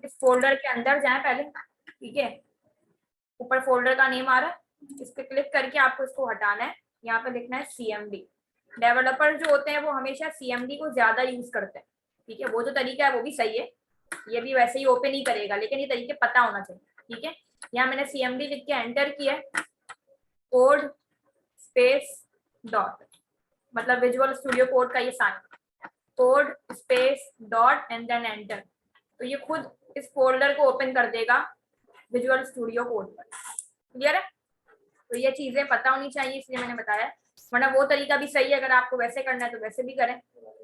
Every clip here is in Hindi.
इस फोल्डर के अंदर जाएं पहले, ठीक है। ऊपर फोल्डर का नेम आ रहा है, इस पे क्लिक करके आपको इसको हटाना है। यहाँ पे लिखना है CMD। डेवलपर जो होते हैं वो हमेशा CMD को ज्यादा यूज करते हैं, ठीक है। वो जो तरीका है वो भी सही है, ये भी वैसे ही ओपन ही करेगा, लेकिन ये तरीके पता होना चाहिए, ठीक है। यहाँ मैंने CMD लिख के एंटर किया, कोड स्पेस डॉट, मतलब विजुअल स्टूडियो कोड का ये साइन, code space dot and then enter. तो ये खुद इस फोल्डर को ओपन कर देगा विजुअल स्टूडियो कोड पर। क्लियर है? तो ये चीजें पता होनी चाहिए, इसलिए मैंने बताया, वरना वो तरीका भी सही है, अगर आपको वैसे करना है तो वैसे भी करें,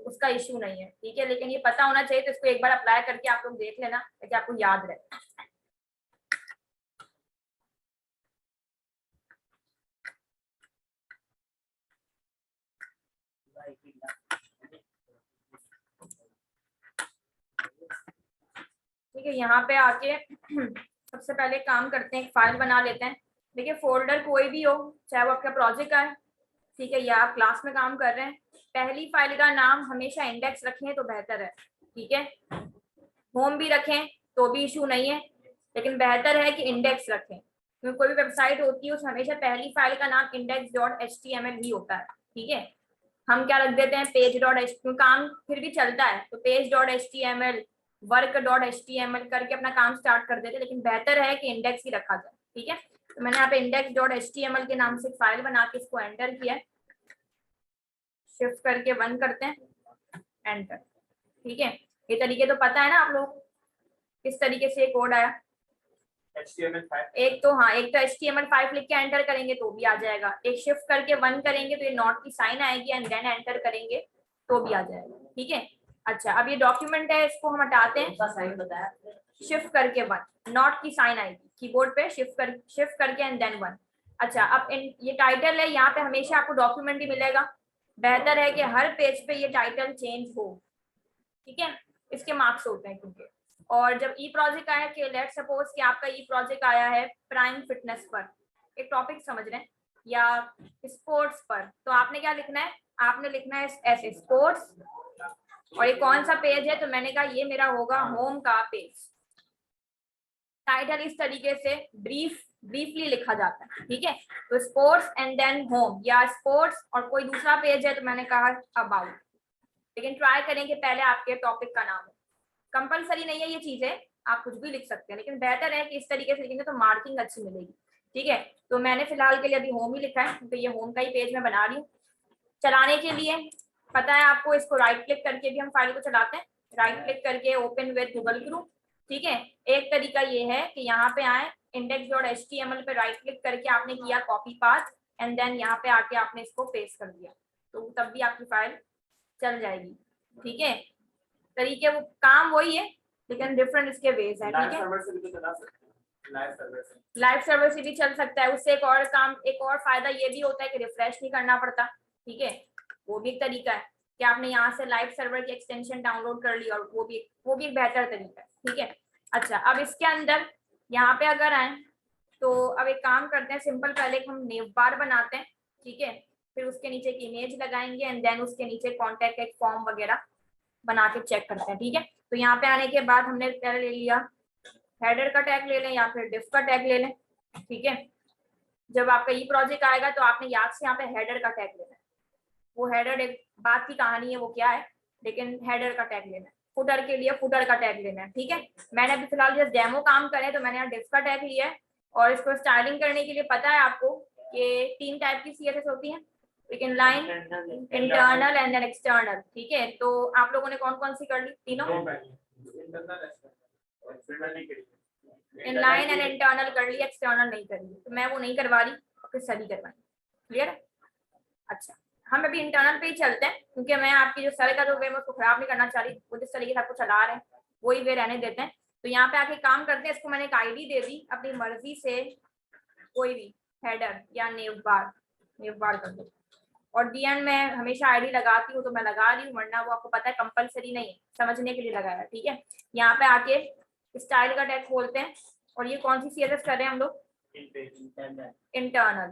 उसका इश्यू नहीं है, ठीक है। लेकिन ये पता होना चाहिए, तो इसको एक बार अप्लाई करके आप लोग देख लेना ताकि आपको याद रहे। ठीक है, यहाँ पे आके सबसे पहले काम करते हैं, एक फाइल बना लेते हैं। देखिए फोल्डर कोई भी हो, चाहे वो आपका प्रोजेक्ट का है, ठीक है, या आप क्लास में काम कर रहे हैं, पहली फाइल का नाम हमेशा इंडेक्स रखें तो बेहतर है, ठीक है। होम भी रखें तो भी इशू नहीं है, लेकिन बेहतर है कि इंडेक्स रखें, क्योंकि कोई भी वेबसाइट होती है उसमें हमेशा पहली फाइल का नाम index.html ही होता है, ठीक है। हम क्या रख देते हैं page.html, काम फिर भी चलता है तो page.html work.html करके अपना काम स्टार्ट कर देते हैं, लेकिन बेहतर है कि इंडेक्स ही रखा जाए, ठीक है। तो मैंने यहाँ पे index.html के नाम से फाइल बना के इसको एंटर किया, शिफ्ट करके 1 करते हैं, एंटर, ठीक है। ये तरीके तो पता है ना आप लोग किस तरीके से कोड आया। HTML5 एक तो हाँ, एक तो HTML5 लिख के एंटर करेंगे तो भी आ जाएगा, एक शिफ्ट करके 1 करेंगे तो ये नॉट की साइन आएगी, एंड देन एंटर करेंगे तो भी आ जाएगा, ठीक है। अच्छा, अब ये डॉक्यूमेंट है, इसको हम हटाते हैं, शिफ्ट करके 1, नॉट की साइन आएगी कीबोर्ड पे, शिफ्ट करके एंड देन 1। अच्छा, अब ये टाइटल है, यहाँ पे हमेशा आपको डॉक्यूमेंट ही मिलेगा, बेहतर है कि हर पेज पे ये टाइटल चेंज हो, ठीक है, इसके मार्क्स होते हैं क्योंकि। और जब ई प्रोजेक्ट आया कि लेट सपोज कि आपका ई प्रोजेक्ट आया है प्राइम फिटनेस पर, एक टॉपिक समझ रहे हैं, या स्पोर्ट्स पर, तो आपने क्या लिखना है, आपने लिखना है ऐसे स्पोर्ट्स, और ये कौन सा पेज है, तो मैंने कहा ये मेरा होगा होम का पेज। टाइटल इस तरीके से ब्रीफली लिखा जाता है, ठीक है। तो स्पोर्ट्स एंड देन होम, या स्पोर्ट्स और कोई दूसरा पेज है तो मैंने कहा अबाउट, लेकिन ट्राई करें कि पहले आपके टॉपिक का नाम हो। कंपलसरी नहीं है ये चीजें, आप कुछ भी लिख सकते हैं, लेकिन बेहतर है कि इस तरीके से लिखेंगे तो मार्किंग अच्छी मिलेगी, ठीक है। तो मैंने फिलहाल के लिए अभी होम ही लिखा है, क्योंकि ये होम का ही पेज मैं बना रही हूँ। चलाने के लिए पता है आपको, इसको राइट क्लिक करके भी हम फाइल को चलाते हैं, राइट क्लिक करके ओपन विद गूगल क्रू, ठीक है। एक तरीका ये है कि यहाँ पे आए, index.html पे राइट क्लिक करके आपने किया कॉपी पाथ, एंड देन यहाँ पे आके आपने इसको पेस्ट कर दिया, तो तब भी आपकी फाइल चल जाएगी, ठीक है। तरीके वो काम वही है, लेकिन डिफरेंट इसके वेज है, ठीक है। लाइव सर्वर से भी चल सकता है, उससे एक और काम, एक और फायदा ये भी होता है कि रिफ्रेश नहीं करना पड़ता, ठीक है। वो भी एक तरीका है कि आपने यहाँ से लाइव सर्वर की एक्सटेंशन डाउनलोड कर ली, और वो भी एक बेहतर तरीका है, ठीक है। अच्छा, अब इसके अंदर यहाँ पे अगर आए तो अब एक काम करते हैं, सिंपल पहले हम नेव बार बनाते हैं, ठीक है, फिर उसके नीचे एक इमेज लगाएंगे, एंड देन उसके नीचे कॉन्टेक्ट एक फॉर्म वगैरह बना के चेक करते हैं, ठीक है। तो यहाँ पे आने के बाद हमने पहले ले लिया हेडर का टैग ले लें या फिर डिफ का टैग ले लें, ठीक है। जब आपका ई प्रोजेक्ट आएगा तो आपने याद से यहाँ पे हेडर का टैग लेना है, वो हेडर एक बात की कहानी है वो क्या है, लेकिन हेडर का टैग लेना है। फुटर के लिए फुटर का टैग लेना है, ठीक है। मैंने अभी फिलहाल जस्ट डेमो काम करें तो मैंने यहाँ डिफ का टैग लिया है, और इसको स्टाइलिंग करने के लिए पता है आपको कि 3 टाइप की CSS होती है, inline, internal and then external, ठीक है। तो आप लोगों ने कौन कौन सी कर ली तीनों? इनलाइन एंड इंटरनल कर ली, एक्सटर्नल नहीं कर ली, तो मैं वो नहीं करवा रही, फिर सभी करवाएं, क्लियर है। अच्छा, हम अभी इंटरनल पे ही चलते हैं, क्योंकि मैं आपकी जो सर का जो वे मैं उसको खराब नहीं करना चाह रही, वो जिस तरीके से आपको चला रहे हैं वही वे रहने देते हैं। तो यहाँ पे आके काम करते हैं, इसको मैंने एक आईडी दे दी, अपनी मर्जी से कोई भी हेडर या नेव बार कर दो, और DN में हमेशा आईडी लगाती हूँ तो मैं लगा रही हूँ, वरना वो आपको पता है कंपलसरी नहीं है, समझने के लिए लगाया, ठीक है। यहाँ पे आके स्टाइल का टैग खोलते हैं, और ये कौन सी CSS कर रहे हैं हम लोग? इंटरनल,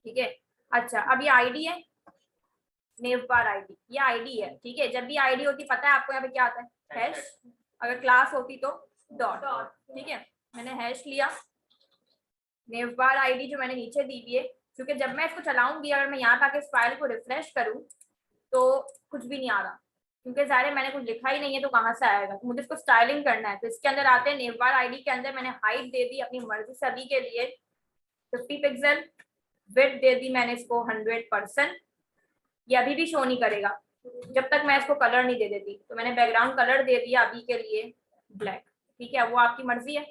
ठीक है। अच्छा, अब ये आईडी है, नेव बार आईडी, ये आईडी है, ठीक है। जब भी आईडी होती पता है आपको यहाँ पे क्या आता है, हैश, अगर क्लास होती तो डॉट। ठीक है, मैंने हैश लिया, नेवबार आईडी जो मैंने नीचे दी हुई है, क्योंकि जब मैं इसको चलाऊंगी अगर मैं यहाँ पे आके इस फाइल को रिफ्रेश करूँ तो कुछ भी नहीं आ रहा, क्योंकि ज़ाहिर मैंने कुछ लिखा ही नहीं है तो कहाँ से आएगा। तो मुझे इसको स्टाइलिंग करना है, तो इसके अंदर आते हैं नेवबार आईडी के अंदर मैंने हाइट दे दी अपनी मर्जी से अभी के लिए 50 पिक्सल, विड्थ दे दी मैंने इसको 100%। ये अभी भी शो नहीं करेगा जब तक मैं इसको कलर नहीं दे देती, तो मैंने बैकग्राउंड कलर दे दिया अभी के लिए ब्लैक। ठीक है, वो आपकी मर्जी है,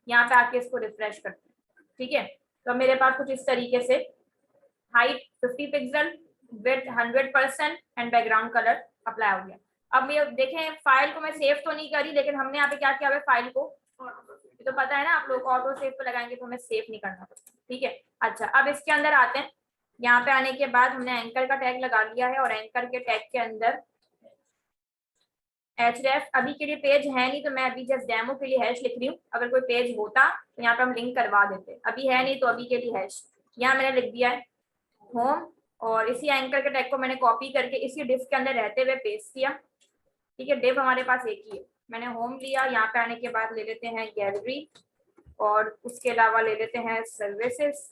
यहाँ पे आके इसको रिफ्रेश करते हैं। ठीक है, तो मेरे पास कुछ इस तरीके से height 50 pixel, width 100% and background colour apply हो गया। अब ये देखें फाइल को मैं सेव तो नहीं करी, लेकिन हमने यहाँ पे क्या किया है, फाइल को तो पता है ना आप लोग, ऑटो सेव पे लगाएंगे तो हमें सेव नहीं करना पड़ता। ठीक है, अच्छा अब इसके अंदर आते हैं। यहाँ पे आने के बाद हमने एंकर का टैग लगा लिया है और एंकर के टैग के अंदर href, अभी के लिए पेज है नहीं तो मैं अभी जस्ट डेमो के लिए हैश लिख रही हूँ, अगर कोई पेज होता तो यहाँ पे हम लिंक करवा देते, अभी है नहीं तो अभी के लिए हैश। यहाँ मैंने लिख दिया है होम और इसी एंकर के टैग को मैंने कॉपी करके इसी डिव के अंदर रहते हुए पेस्ट किया। ठीक है, डिव हमारे पास एक ही है, मैंने होम लिया, यहाँ पे आने के बाद ले लेते हैं गैलरी और उसके अलावा ले लेते हैं सर्विसेज।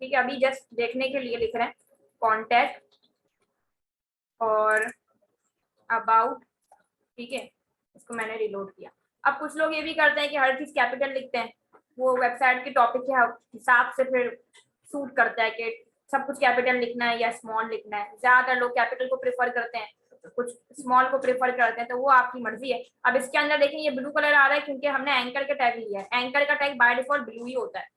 ठीक है, अभी जस्ट देखने के लिए लिख रहे हैं कॉन्टैक्ट और अबाउट। ठीक है, इसको मैंने रिलोड किया। अब कुछ लोग ये भी करते हैं कि हर चीज कैपिटल लिखते हैं, वो वेबसाइट के टॉपिक के हिसाब से फिर सूट करता है कि सब कुछ कैपिटल लिखना है या स्मॉल लिखना है। ज्यादातर लोग कैपिटल को प्रेफर करते हैं, कुछ स्मॉल को प्रेफर करते हैं, तो वो आपकी मर्जी है। अब इसके अंदर देखें ये ब्लू कलर आ रहा है क्योंकि हमने एंकर का टैग लिया है, एंकर का टैग बाय डिफॉल्ट ब्लू ही होता है।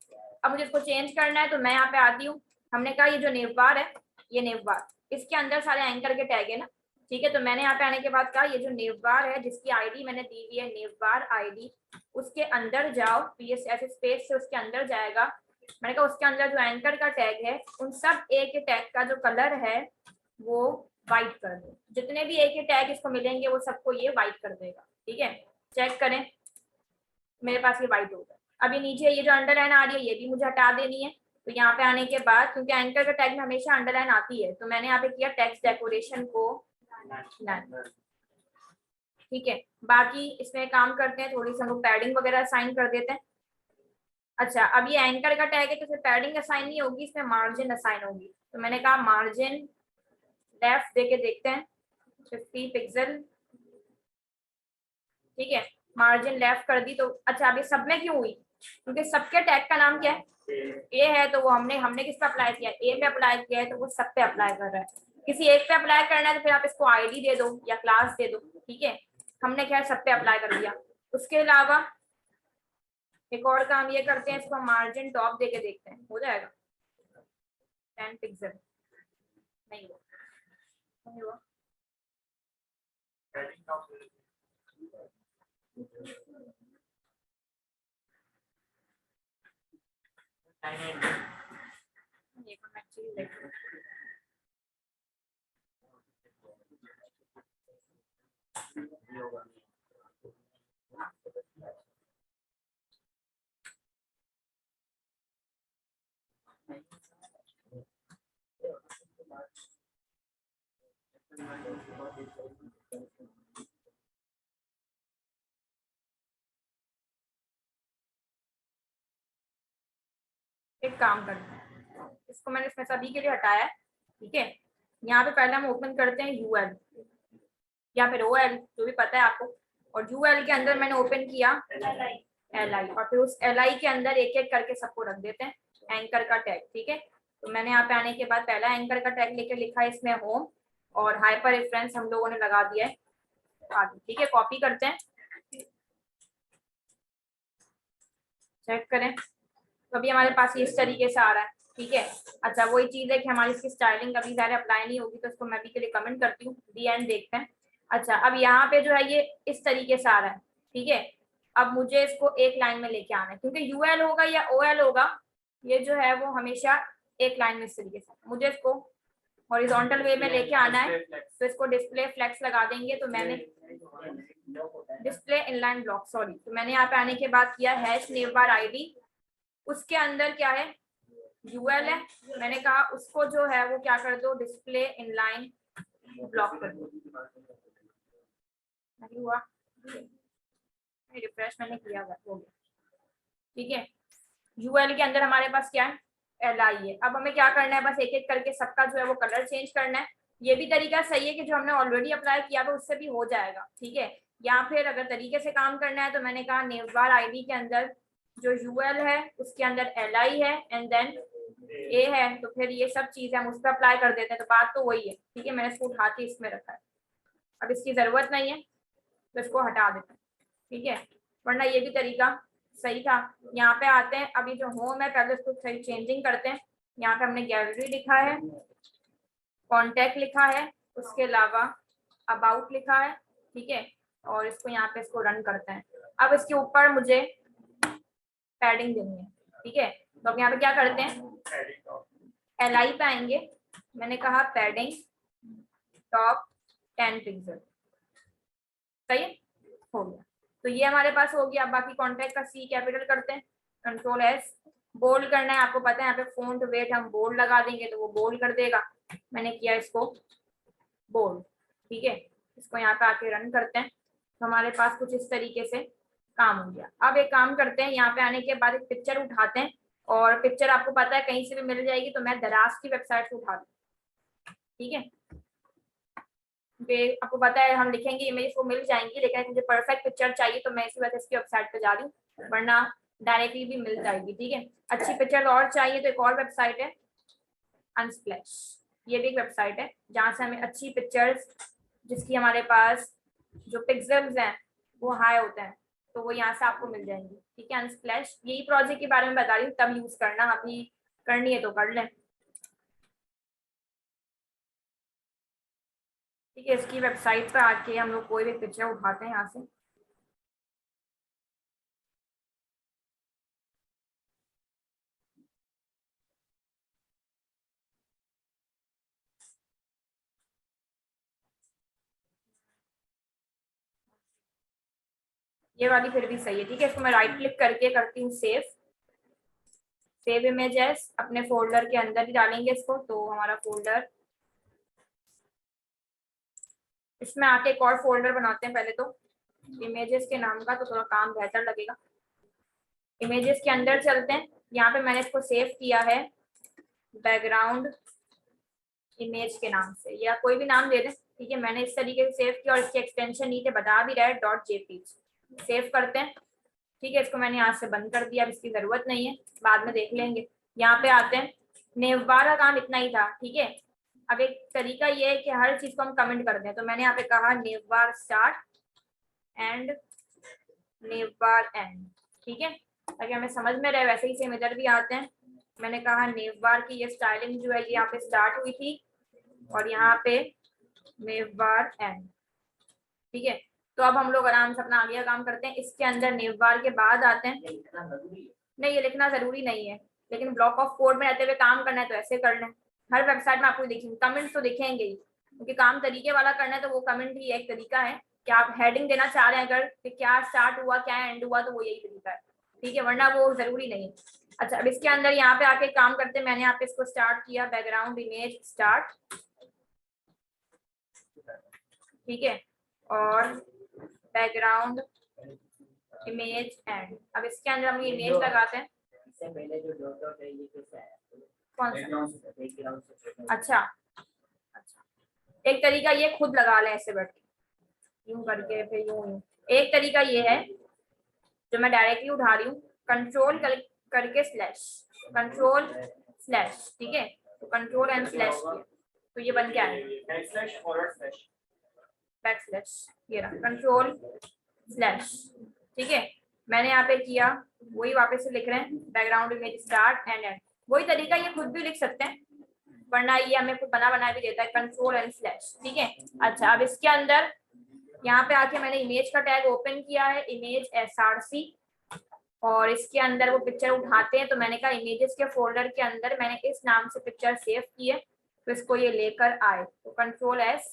अब मुझे इसको चेंज करना है तो मैं यहाँ पे आती हूँ, हमने कहा ये जो नेवबार है, ये नेवबार, इसके अंदर सारे एंकर के टैग है ना। ठीक है, तो मैंने यहाँ पे आने के बाद कहा ये जो नेवबार है जिसकी आईडी मैंने दी हुई है नेवबार आईडी, उसके अंदर जाओ, तो ये ऐसे स्पेस से उसके अंदर जाएगा। मैंने कहा उसके अंदर जो एंकर का टैग है उन सब ए के टैग का जो कलर है वो वाइट कर दो, जितने भी ए के टैग इसको मिलेंगे वो सबको ये वाइट कर देगा। ठीक है, चेक करें, मेरे पास ये वाइट होगा। अभी नीचे ये जो अंडरलाइन आ रही है ये भी मुझे हटा देनी है, तो यहाँ पे आने के बाद क्योंकि एंकर का टैग में हमेशा अंडरलाइन आती है तो मैंने यहाँ पे किया टेक्स्ट डेकोरेशन को नन। ठीक है, बाकी इसमें काम करते हैं, थोड़ी सी हम लोग पैडिंग वगैरह असाइन कर देते हैं। अच्छा, अब ये एंकर का टैग है तो इसमें पैडिंग असाइन नहीं होगी, इसमें मार्जिन असाइन होगी। तो मैंने कहा मार्जिन लेफ्ट देके देखते हैं 50 पिक्सल। ठीक है, मार्जिन लेफ्ट कर दी तो अच्छा अब ये सब में क्यों हुई, क्योंकि सबके टैग का नाम क्या है, ए है, तो वो हमने किस पे अप्लाई किया, ए पे अप्लाई किया है तो वो सब पे अप्लाई कर रहा है। किसी एक पे अप्लाई करना है तो फिर आप इसको आईडी दे दो या क्लास दे दो। ठीक है, हमने खैर सब पे अप्लाई कर दिया। उसके अलावा एक और काम ये करते हैं, इसको मार्जिन टॉप देके देखते हैं, हो जाएगा 10 पिक्सल, नहीं हुआ। एक काम करते हैं, इसको मैंने इसमें सभी के लिए हटाया है। ठीक है, यहाँ पे पहले हम ओपन करते हैं यूएल या फिर ओएल, जो भी पता है आपको, और यूएल के अंदर मैंने ओपन किया एलआई और फिर उस एलआई के अंदर एक एक करके सबको रख देते हैं एंकर का टैग। ठीक है, तो मैंने यहाँ पे आने के बाद पहला एंकर का टैग लेके लिखा है इसमें होम और हाइपर रेफरेंस हम लोगों ने लगा दिया है आगे। ठीक है, कॉपी करते हैं, चेक करें, तो अभी हमारे पास ये इस तरीके से आ रहा है। ठीक है, अच्छा वही चीज है कि हमारी इसकी स्टाइलिंग अभी ज़्यादा अप्लाई नहीं होगी तो इसको मैं अभी के लिए कमेंट करती हूँ, दी एंड देखते हैं। अच्छा, अब यहाँ पे जो है ये इस तरीके से आ रहा है। ठीक है, अब मुझे इसको एक लाइन में लेके आना है, क्योंकि यूएल होगा या ओएल होगा, ये जो है वो हमेशा एक लाइन में इस तरीके से, मुझे इसको हॉरिजॉन्टल वे में लेके आना है। तो इसको डिस्प्ले फ्लेक्स लगा देंगे, तो मैंने डिस्प्ले इनलाइन ब्लॉक, सॉरी, तो मैंने यहाँ पे आने के बाद किया हैश नेवबार आईडी, उसके अंदर क्या है यूएल है, मैंने कहा उसको जो है वो क्या कर दो डिस्प्ले इनलाइन ब्लॉक कर दो। नहीं हुआ, रिफ्रेश मैंने किया हुआ, हो गया। ठीक है, यूएल के अंदर हमारे पास क्या है, एल आई है। अब हमें क्या करना है, बस एक एक करके सबका जो है वो कलर चेंज करना है। ये भी तरीका सही है कि जो हमने ऑलरेडी अप्लाई किया था उससे भी हो जाएगा, ठीक है। या फिर अगर तरीके से काम करना है तो मैंने कहा नेवबार आईडी के अंदर जो यूएल है उसके अंदर एल आई है एंड देन ए है, तो फिर ये सब चीजें हम उस पर अप्लाई कर देते हैं, तो बात तो वही है। ठीक है, मैंने इसको उठा के इसमें रखा है, अब इसकी जरूरत नहीं है तो इसको हटा देते हैं। ठीक है, वरना ये भी तरीका सही था। यहाँ पे आते हैं, अभी जो होम है पहले उसको सही चेंजिंग करते हैं। यहाँ पे हमने गैलरी लिखा है, कॉन्टैक्ट लिखा है, उसके अलावा अबाउट लिखा है। ठीक है, और इसको यहाँ पे इसको रन करते हैं। अब इसके ऊपर मुझे पैडिंग देनी है। ठीक है, तो अब यहाँ पे क्या करते हैं, एल आई पे आएंगे, मैंने कहा पैडिंग टॉप 10 पिक्सल, सही है, हो गया। तो ये हमारे पास हो गया। अब बाकी कॉन्टैक्ट का सी कैपिटल करते हैं, कंट्रोल एस, बोल्ड करना है, आपको पता है यहाँ पे फॉन्ट वेट हम बोल्ड लगा देंगे तो वो बोल्ड कर देगा, मैंने किया इसको बोल्ड। ठीक है, इसको यहाँ पे आके रन करते हैं, तो हमारे पास कुछ इस तरीके से काम हो गया। अब एक काम करते हैं, यहाँ पे आने के बाद एक पिक्चर उठाते हैं, और पिक्चर आपको पता है कहीं से भी मिल जाएगी, तो मैं दराज की वेबसाइट से उठा दूँ। ठीक है, आपको पता है हम लिखेंगे इमेज को मिल जाएंगी, लेकिन मुझे परफेक्ट पिक्चर चाहिए तो मैं इसी वजह से इसकी वेबसाइट पे जा रही हूँ, वरना डायरेक्टली भी मिल जाएगी। ठीक है, अच्छी पिक्चर और चाहिए तो एक और वेबसाइट है अनस्प्लैश, ये भी एक वेबसाइट है जहाँ से हमें अच्छी पिक्चर्स जिसकी हमारे पास जो पिक्सल्स हैं वो हाई होते हैं, तो वो यहाँ से आपको मिल जाएंगी। ठीक है, अनस्प्लैश, यही प्रोजेक्ट के बारे में बता रही हूँ, तब यूज करना, अभी करनी है तो कर लें। ठीक है, इसकी वेबसाइट पर आके हम लोग कोई भी पिक्चर उठाते हैं यहाँ से। ये वाली फिर भी सही है। ठीक है, इसको मैं राइट क्लिक करके करती हूँ सेव, सेव इमेज एज, अपने फोल्डर के अंदर ही डालेंगे इसको, तो हमारा फोल्डर, इसमें आके एक और फोल्डर बनाते हैं पहले तो इमेजेस के नाम का, तो थोड़ा काम बेहतर लगेगा। इमेजेस के अंदर चलते हैं, यहाँ पे मैंने इसको सेव किया है बैकग्राउंड इमेज के नाम से, या कोई भी नाम दे दें। ठीक है, मैंने इस तरीके से सेव किया, और इसकी एक्सटेंशन नीचे बता भी रहा है .jpg। सेव करते हैं। ठीक है, इसको मैंने यहाँ से बंद कर दिया, अब इसकी जरूरत नहीं है, बाद में देख लेंगे। यहाँ पे आते हैं, नेवबार का काम इतना ही था। ठीक है, अब एक तरीका ये है कि हर चीज को हम कमेंट कर दें, तो मैंने यहाँ पे कहा नेवबार स्टार्ट एंड नेवबार एंड। ठीक है, ताकि हमें समझ में रहे। वैसे ही सेम इधर भी आते हैं, मैंने कहा नेवबार की ये स्टाइलिंग जो है ये यहाँ पे स्टार्ट हुई थी और यहाँ पे नेवबार एंड। ठीक है, तो अब हम लोग आराम से अपना आगे का काम करते हैं। इसके अंदर नेवबार के बाद आते हैं, नहीं ये लिखना जरूरी नहीं है, लेकिन ब्लॉक ऑफ कोड में रहते हुए काम करना है तो ऐसे कर लें। हर वेबसाइट में आपको दिखेंगे कमेंट्स, तो दिखेंगे ही, क्योंकि काम तरीके वाला करना है तो वो कमेंट ही एक तरीका है कि आप हेडिंग देना चाह रहे हैं अगर कि क्या स्टार्ट हुआ क्या एंड हुआ, तो वो यही तरीका है। ठीक है, वरना वो जरूरी नहीं है। अच्छा, अब इसके अंदर यहाँ पे आके काम करते हैं, मैंने यहाँ पे इसको स्टार्ट किया बैकग्राउंड इमेज स्टार्ट। ठीक है, और बैकग्राउंड इमेज एंड। अब इसके अंदर हम इमेज लगाते हैं, इससे पहले जो डॉट डॉट है ये कैसा है, कौन सा? अच्छा अच्छा, एक तरीका ये खुद लगा लें ऐसे बैठ के यूं करके, फिर यूं। एक तरीका ये है जो मैं डायरेक्टली उठा रही हूँ, कंट्रोल करके स्लैश, कंट्रोल स्लैश। ठीक है, तो कंट्रोल एंड स्लैश किया तो ये बन क्या है, बैक स्लैश, ये रहा कंट्रोल स्लैश। ठीक है, मैंने यहाँ पे किया, वही वापस से लिख रहे हैं background image start and and. वही तरीका ये खुद भी लिख सकते हैं, वरना ये हमें खुद बना भी देता है कंट्रोल एंड स्लैश। ठीक है, अच्छा, अब इसके अंदर यहाँ पे आके मैंने इमेज का टैग ओपन किया है, इमेज SRC, और इसके अंदर वो पिक्चर उठाते हैं, तो मैंने कहा इमेजेस के फोल्डर के अंदर मैंने इस नाम से पिक्चर सेव की है, तो इसको ये लेकर आए, तो कंट्रोल S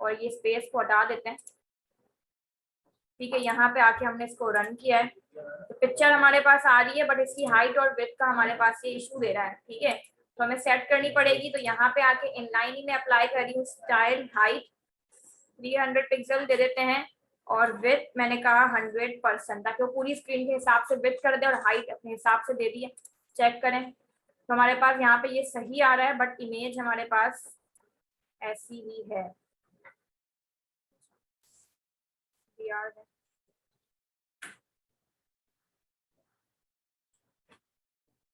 और ये स्पेस को हटा देते हैं। ठीक है, यहाँ पे आके हमने इसको रन किया है, तो पिक्चर हमारे पास आ रही है, बट इसकी हाइट और विड्थ का हमारे पास ये इशू दे रहा है। ठीक है, तो हमें सेट करनी पड़ेगी, तो यहाँ पे आके इनलाइन ही में अप्लाई कर रही हूँ स्टाइल हाइट 300 पिक्सल दे देते हैं, और विथ मैंने कहा 100%, ताकि वो पूरी स्क्रीन के हिसाब से विथ कर दे और हाइट अपने हिसाब से दे दिए। चेक करें तो हमारे पास यहाँ पे ये सही आ रहा है, बट इमेज हमारे पास ऐसी ही है।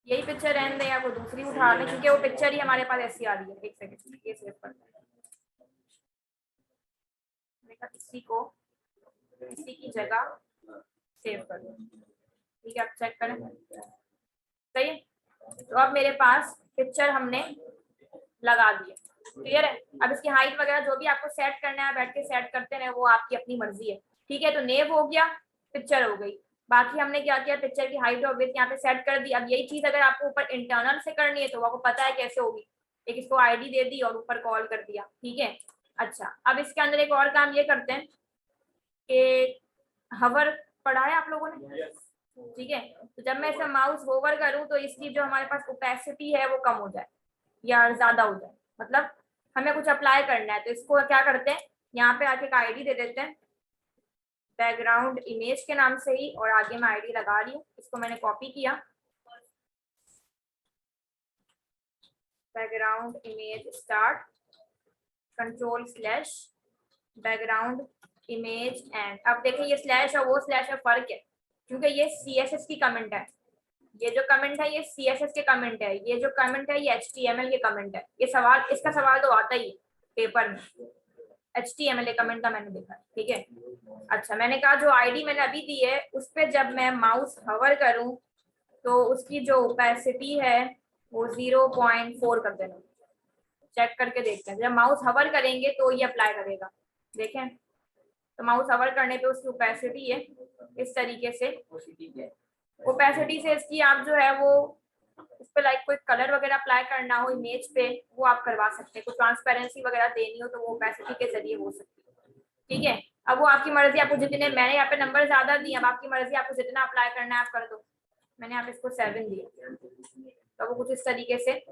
यही पिक्चर रहने दें या वो दूसरी उठा लें, क्योंकि वो पिक्चर ही हमारे पास ऐसी आ रही है। एक सेकंड, ये सेव करते हैं। इसी को इसी की जगह सेव कर दो। ठीक है, आप चेक करें। सही है। तो अब मेरे पास पिक्चर हमने लगा दिए। क्लियर है। अब इसकी हाइट वगैरह जो भी आपको सेट करना है बैठ के सेट करते रहे, वो आपकी अपनी मर्जी है। ठीक है, तो नेव हो गया, पिक्चर हो गई। बाकी हमने क्या किया, पिक्चर की हाइट और विड्थ यहाँ पे सेट कर दी। अब यही चीज अगर आपको ऊपर इंटरनल से करनी है तो आपको पता है कैसे होगी। एक इसको आईडी दे दी और ऊपर कॉल कर दिया। ठीक है। अच्छा, अब इसके अंदर एक और काम ये करते हैं कि हवर पढ़ा है आप लोगों ने। ठीक है, तो जब मैं इसे माउस होवर करूं तो इसकी जो हमारे पास ओपेसिटी है वो कम हो जाए या ज्यादा हो जाए, मतलब हमें कुछ अप्लाई करना है। तो इसको क्या करते हैं, यहाँ पे आके एक आईडी दे देते हैं बैकग्राउंड इमेज के नाम से ही, और आगे मैं आईडी लगा रही हूँ। इसको मैंने कॉपी किया, background image start, control slash background image and. अब देखिए ये स्लैश और वो स्लैश में फर्क है, क्योंकि ये CSS की कमेंट है। ये जो कमेंट है ये CSS के कमेंट है, ये जो कमेंट है ये HTML के कमेंट है। ये सवाल, इसका सवाल तो आता ही है पेपर में, HTML कमेंट का मैंने देखा। ठीक है। अच्छा, मैंने कहा जो आईडी मैंने अभी दी है उस पर जब मैं माउस हवर करूं तो उसकी जो ओपेसिटी है वो 0.4 कर देना। चेक करके देखते हैं, जब माउस हवर करेंगे तो ये अप्लाई करेगा। देखें तो माउस हवर करने पे उसकी ओपेसिटी है इस तरीके से। ओपेसिटी से इसकी आप जो है वो इस पे लाइक कोई कलर वगैरह अप्लाई करना हो इमेज पे वो आप करवा सकते हैं। कुछ ट्रांसपेरेंसी वगैरह देनी हो तो वो ओपेसिटी के जरिए हो सकती है। ठीक है, अब वो आपकी मर्जी, आपको जितने, मैंने यहाँ पे नंबर ज्यादा दिए, अब आपकी मर्जी, आपको जितना अप्लाई करना है आप कर दो। मैंने यहाँ पे इसको 7 दिया, तो वो कुछ इस तरीके से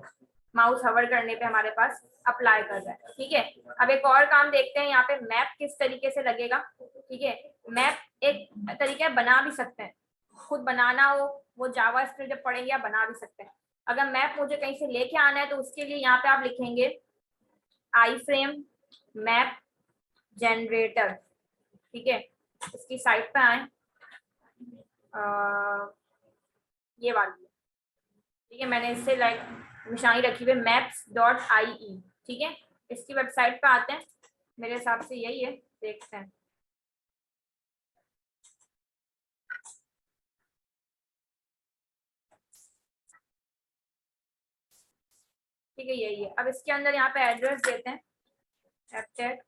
माउस हवर करने पे हमारे पास अप्लाई कर रहा है। ठीक है, अब एक और काम देखते हैं यहाँ पे मैप किस तरीके से लगेगा। ठीक है, मैप एक तरीके बना भी सकते हैं, खुद बनाना हो वो जावा स्क्रिप्ट जब पढ़ेंगे आप बना भी सकते हैं। अगर मैप मुझे कहीं से लेके आना है तो उसके लिए यहाँ पे आप लिखेंगे आई फ्रेम मैप जनरेटर। ठीक है, इसकी साइट पे आए, ये वाली है। ठीक है, मैंने इससे लाइक निशानी रखी हुई maps.ie। ठीक है, इसकी वेबसाइट पे आते हैं, मेरे हिसाब से यही है, देखते हैं। ठीक है, यही है। अब इसके अंदर यहाँ पे एड्रेस देते हैं एपटेक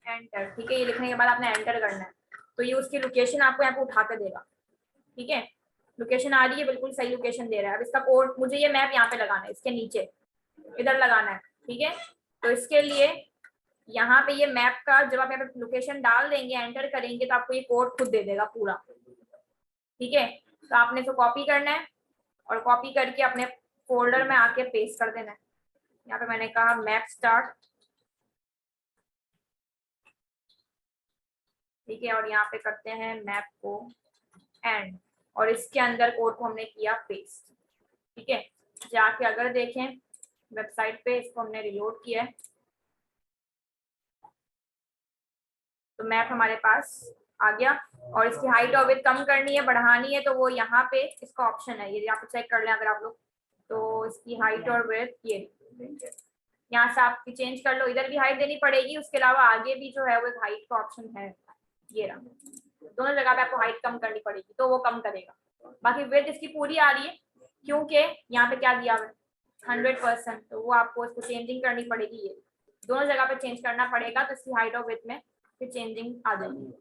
एंटर। ठीक है, ये लिखने के बाद आपने एंटर करना है तो ये उसकी लोकेशन आपको यहाँ पे उठा के देगा। ठीक है, लोकेशन आ रही है, बिल्कुल सही लोकेशन दे रहा है। अब इसका कोड, मुझे ये मैप यहाँ पे लगाना है, इसके नीचे इधर लगाना है। ठीक है, तो इसके लिए यहाँ पे ये मैप का जब आप यहाँ पे लोकेशन डाल देंगे एंटर करेंगे तो आपको ये कोड खुद दे देगा पूरा। ठीक है, तो आपने इसको कॉपी करना है और कॉपी करके अपने फोल्डर में आके पेस्ट कर देना है। यहाँ पे मैंने कहा मैप स्टार्ट। ठीक है, और यहाँ पे करते हैं मैप को एंड, और इसके अंदर कोड को हमने किया पेस्ट। ठीक है, जाके अगर देखें वेबसाइट पे, इसको हमने रिलोड किया है तो मैप हमारे पास आ गया। और इसकी हाइट और विड्थ कम करनी है बढ़ानी है तो वो यहाँ पे इसका ऑप्शन है, ये यहाँ पे चेक कर लें अगर आप लोग, तो इसकी हाइट और विड्थ ये यहाँ से आप चेंज कर लो। इधर भी हाइट देनी पड़ेगी, उसके अलावा आगे भी जो है वो एक हाइट का ऑप्शन है, ये रहा। दोनों जगह पे आपको हाइट कम करनी पड़ेगी तो वो कम करेगा। बाकी विड्थ इसकी पूरी आ रही है क्योंकि यहाँ पे क्या दिया हुआ है 100%, तो वो आपको इसको चेंजिंग करनी पड़ेगी। ये दोनों जगह पे चेंज करना पड़ेगा तो इसकी हाइट और विड्थ में फिर चेंजिंग आ जाएगी।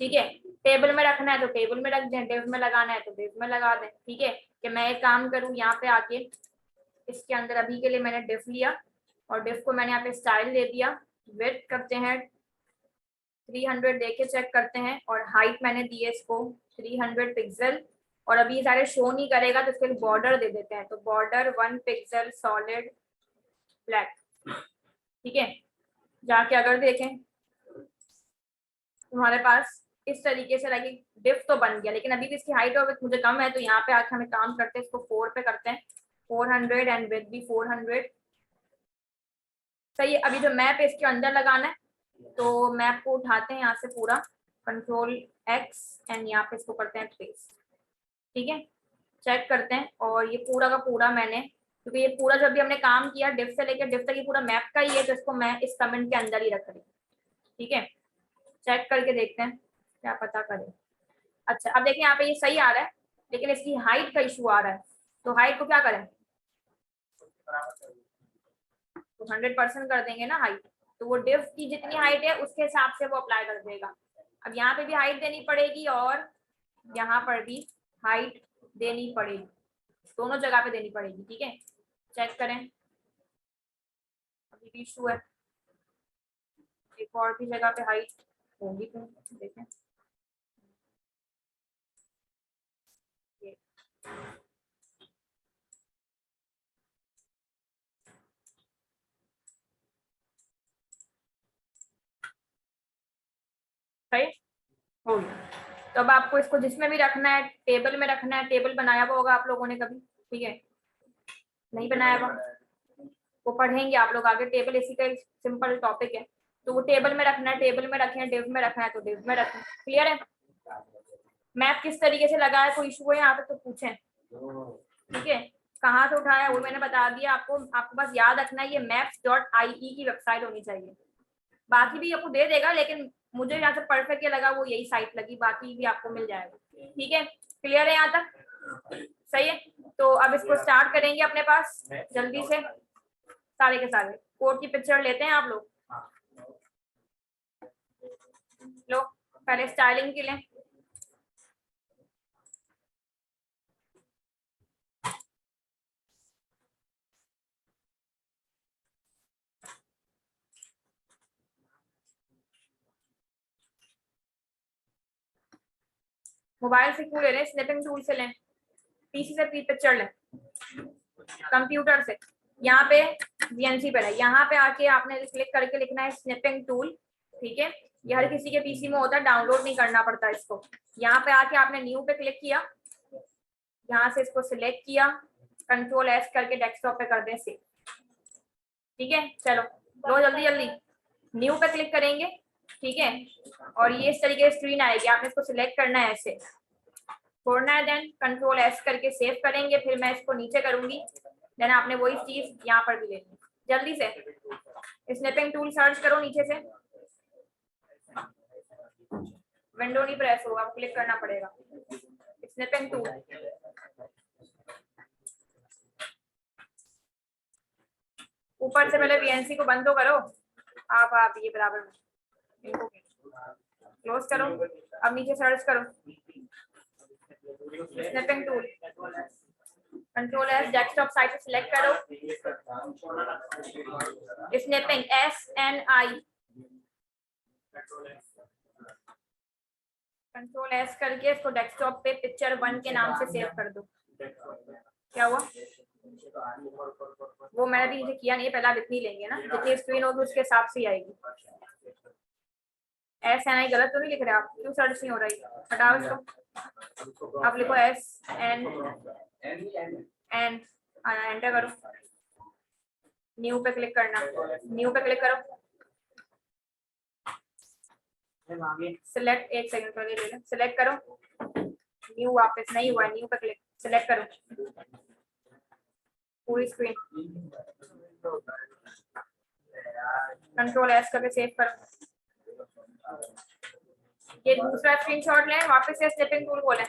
ठीक है, टेबल में रखना है तो टेबल में रख दें, डिव में लगाना है तो डिव में लगा दें। ठीक है, कि मैं एक काम करूँ यहाँ पे आके इसके अंदर अभी के लिए मैंने डिव लिया और डिव को मैंने यहाँ पे स्टाइल दे दिया। विड्थ करते हैं 300 देके चेक करते हैं, और हाइट मैंने दी है इसको 300 पिक्सल। और अभी सारे शो नहीं करेगा तो इसको एक बॉर्डर दे देते हैं, तो बॉर्डर 1 पिक्सल सॉलिड ब्लैक, ठीक है। जाके अगर देखें तुम्हारे पास इस तरीके से लगे डिफ तो बन गया, लेकिन अभी भी इसकी हाइट और विड्थ मुझे कम है, तो यहाँ पे आके हमें काम करते हैं, इसको 4 पे करते हैं, 400 एंड विड्थ भी 400। सही है। अभी जो मैप है इसके अंदर लगाना है, तो मैप को उठाते हैं यहाँ से पूरा, कंट्रोल एक्स एंड यहाँ पे इसको करते हैं ट्रेस, ठीक है। चेक करते हैं, और ये पूरा का पूरा मैंने, क्योंकि ये पूरा जब भी हमने काम किया डिफ से लेकर डिफ तक ये पूरा मैप का ही है, तो इसको मैं इस कमेंट के अंदर ही रख रही हूँ, ठीक है। चेक करके देखते हैं क्या पता करें। अच्छा अब देखिए यहाँ पे ये सही आ रहा है, लेकिन इसकी हाइट का इशू आ रहा है, तो हाइट को क्या करें, तो 100% कर देंगे ना हाइट, तो वो डिफ की जितनी हाइट है उसके हिसाब से वो अप्लाई कर देगा। अब यहाँ पे भी हाइट देनी पड़ेगी और यहाँ पर भी हाइट देनी पड़ेगी, दोनों जगह पे देनी पड़ेगी, ठीक है। चेक करें, अभी भी इशू है, एक और भी जगह पे हाइट होगी, तो देखें सही हो गया। तो अब आपको इसको जिसमें भी रखना है, टेबल में रखना है, टेबल बनाया हुआ होगा आप लोगों ने कभी, ठीक है, नहीं बनाया हुआ वो पढ़ेंगे आप लोग आगे, टेबल इसी का एक सिंपल टॉपिक है, तो वो टेबल में रखना है, टेबल में रखें, डिव में रखना है तो डिव में रखें, क्लियर है। मैप किस तरीके से लगा है, कोई इशू है यहाँ पे तो पूछें, ठीक है। कहाँ से उठाया वो मैंने बता दिया आपको, आपको बस याद रखना है ये maps.ie की वेबसाइट होनी चाहिए, बाकी भी आपको दे देगा, लेकिन मुझे यहाँ से परफेक्ट ये लगा वो यही साइट लगी, बाकी भी आपको मिल जाएगा, ठीक है। क्लियर है यहाँ तक, सही है। तो अब इसको स्टार्ट करेंगे अपने पास जल्दी से, सारे के सारे कोड की पिक्चर लेते हैं आप लोग, लो पहले स्टाइलिंग के लिए, मोबाइल से क्यों ले रहे हैं, स्नैपिंग टूल से लें, पीसी से पिक्चर लें, कंप्यूटर से, यहाँ पे वीएनसी पे है, यहाँ पे आके आपने क्लिक करके लिखना है स्नैपिंग टूल, ठीक है। ये हर किसी के पीसी में होता है, डाउनलोड नहीं करना पड़ता इसको। यहाँ पे आके आपने न्यू पे क्लिक किया, यहाँ से इसको सिलेक्ट किया, कंट्रोल एस करके डेस्कटॉप पे कर दें सेव, ठीक है। चलो लो जल्दी जल्दी, न्यू पे क्लिक करेंगे, ठीक है, और ये इस तरीके से स्क्रीन आएगी, आपने इसको सिलेक्ट करना है, ऐसे छोड़ना है, देन कंट्रोल एस करके सेव करेंगे, फिर मैं इसको नीचे करूंगी, देन आपने वही चीज यहाँ पर भी लेनी, जल्दी से स्नैपिंग टूल सर्च करो नीचे से, विंडो नहीं प्रेस होगा, क्लिक करना पड़ेगा स्नैपिंग टूल, ऊपर से पहले वीएनसी को बंद तो करो आप ये बराबर में इनको क्लोज करो, अब नीचे सर्च करो snapping tool, control S, desktop site से सिलेक्ट करो, स्नैपिंग SNI, कंट्रोल एस करके इसको डेस्कटॉप पे पिक्चर 1 के नाम से सेव कर दो। क्या हुआ, वो मैंने भी नीचे किया नहीं, पहले आप इतनी लेंगे ना, जितनी स्क्रीन होगी उसके हिसाब से ही आएगी। SNI गलत तो नहीं लिख रहे आप, क्यों सर्च नहीं हो रही, हटाओ इसको, आप लिखो SN एंड एंटर करो, न्यू पे क्लिक करना, न्यू पे क्लिक करो, सिलेक्ट, एक सेकंड पहले ले लें, सिलेक्ट करो, न्यू वापस नहीं हुआ, न्यू पे क्लिक सिलेक्ट करो पूरी स्क्रीन, कंट्रोल एस करके सेव करो, ये दूसरा स्क्रीनशॉट लें, वापस से स्नैपिंग टूल बोलें,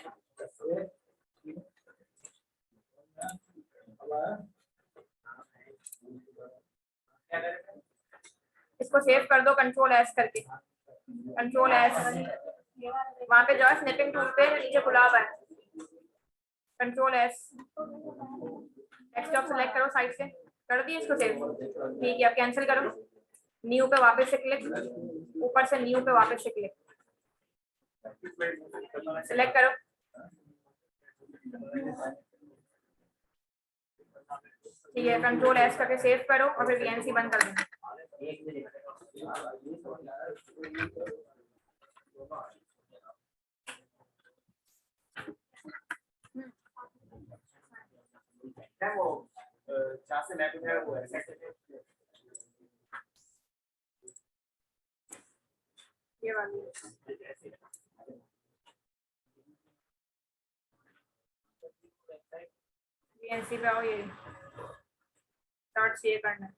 इसको सेव कर दो कंट्रोल एस करके, कंट्रोल एस, वहां पे जो है स्नैपिंग टूल पे नीचे खुला हुआ है, कंट्रोल एस, डेस्कटॉप सेलेक्ट करो साइड से, कर दिए इसको सेव, ठीक है। अब कैंसिल करो, न्यू पे वापस से क्लिक, ऊपर से न्यू पे वापस से क्लिक, सिलेक्ट करो, ठीक है, कंट्रोल एस करके सेव करो और फिर वीएनसी बंद कर देना। ये वाली वीएनसी पे आओ, ये स्टार्ट सेव करना है।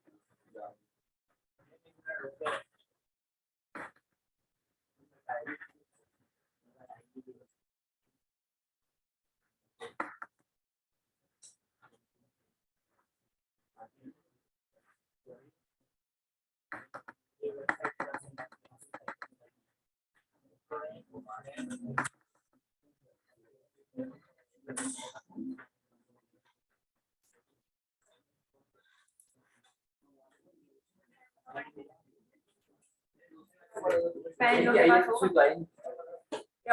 पेन लो, क्या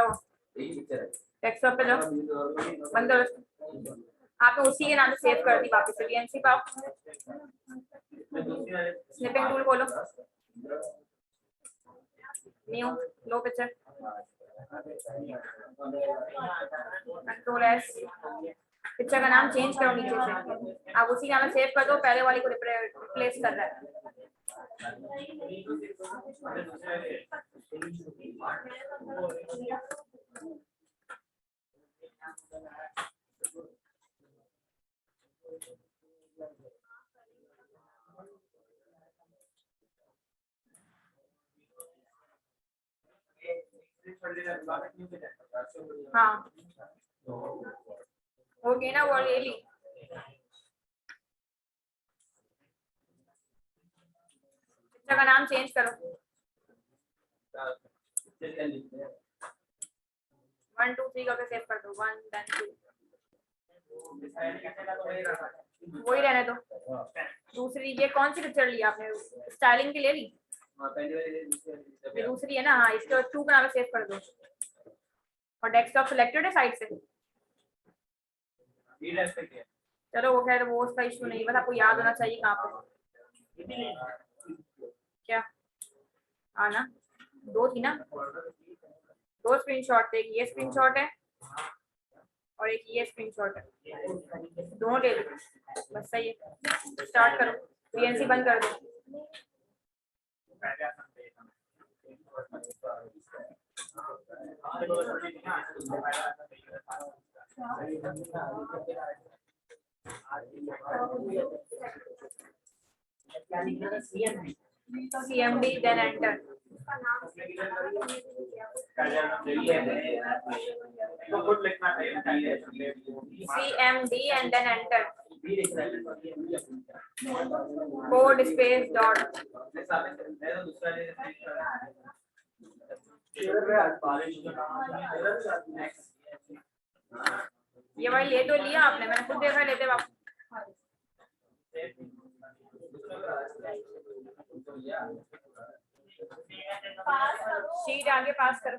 हो डेस्कटॉप पे लो, बंद करो। आपने उसी के नाम से सेव कर दी वापस से वीएनसी पे आओ, स्निपिंग टूल खोलो, न्यू लो पिक्चर, कंट्रोल एस, पिक्चर का नाम चेंज करो नीचे से, आप उसी नाम से सेव कर दो, पहले वाली को रिप्लेस कर रहा है। हाँ ओके ना, वो ले ली। पिक्चर का नाम चेंज करो, 1 2 3 करके सेव कर दो, 1 then 2, वही रहने दो। दूसरी ये कौन सी पिक्चर ली आपने, स्टाइलिंग की ले ली? ये दूसरी है ना, हाँ इसके 2 का नाम सेव कर दो और डेस्कटॉप सिलेक्टेड है साइड से। चलो वो खैर वो उसका इशू नहीं, बस आपको याद होना चाहिए कहाँ पे क्या आना। 2 थी ना, 2 स्क्रीनशॉट थे, एक ये स्क्रीनशॉट है और एक ये स्क्रीनशॉट है, दोनों ले लो बस, सही है। स्टार्ट करो, वीएनसी बंद कर दो। CMD then enter, CMD and then enter, code space dot, ये भाई ले तो लिया आपने, मैंने खुद देखा लेते वक्त। शीट आगे पास करो,